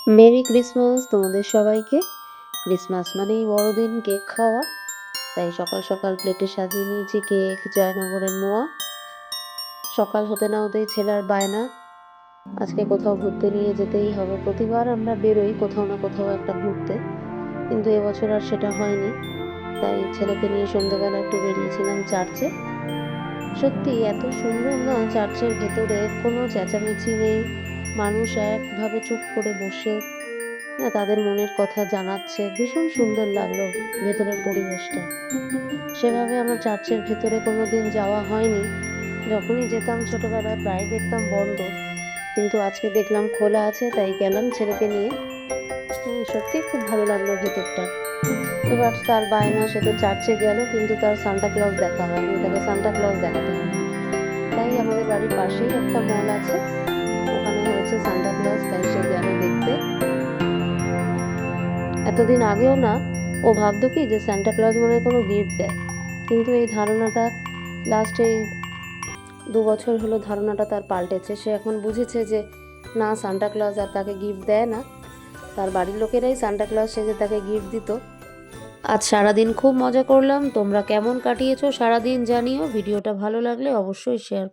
Merry Christmas তোমাদের সবাইকে। Christmas মানেই বড়দিন, কেক খাওয়া। তাই সকাল সকাল প্লেটে সাজিয়ে নিয়েছি কেক, জয়নগরের মোয়া। সকাল হতে না হতেই ছেলের বায়না, আজকে কোথাও ঘুরতে নিয়ে যেতেই হবে। প্রতিবার আমরা বেরোই কোথাও না কোথাও একটা ঘুরতে, কিন্তু এবছর আর সেটা হয়নি। তাই ছেলেকে নিয়ে সন্ধ্যেবেলা একটু বেরিয়েছিলাম চার্চে। সত্যি এত সুন্দর না, চার্চের ভেতরে কোনো চেঁচামেচি নেই, মানুষ একভাবে চুপ করে বসে না তাদের মনের কথা জানাচ্ছে। ভীষণ সুন্দর লাগলো ভেতরের পরিবেশটা। সেভাবে আমার চার্চের ভেতরে কোনোদিন যাওয়া হয়নি। যখনই যেতাম ছোটবেলায় প্রায় দেখতাম বন্ধ, কিন্তু আজকে দেখলাম খোলা আছে, তাই গেলাম ছেলেকে নিয়ে। সত্যিই খুব ভালো লাগলো ভেতরটা। এবার তার বায়না, সে তো চার্চে গেল কিন্তু তার সান্টা ক্লজ দেখা হয়নি, তাকে সান্টা ক্লজ দেখাতে হবে। তাই আমাদের বাড়ির পাশেই একটা মল আছে, ওখানে হয়েছে সান্টা ক্লজ, তাই সে গেল দেখতে। এতদিন আগেও না ও ভাবতো কি যে সান্টা ক্লজ মনে হয় কোনো গিফট দেয়, কিন্তু এই ধারণাটা লাস্ট এই 2 বছর হলো ধারণাটা তার পাল্টেছে। সে এখন বুঝেছে যে না, সান্টা ক্লজ আর তাকে গিফট দেয় না, তার বাড়ির লোকেরাই সান্টা ক্লজ সেজে তাকে গিফট দিত। আজ সারাদিন খুব মজা করলাম। তোমরা কেমন কাটিয়েছো সারাদিন জানিও। ভিডিওটা ভালো লাগলে অবশ্যই শেয়ার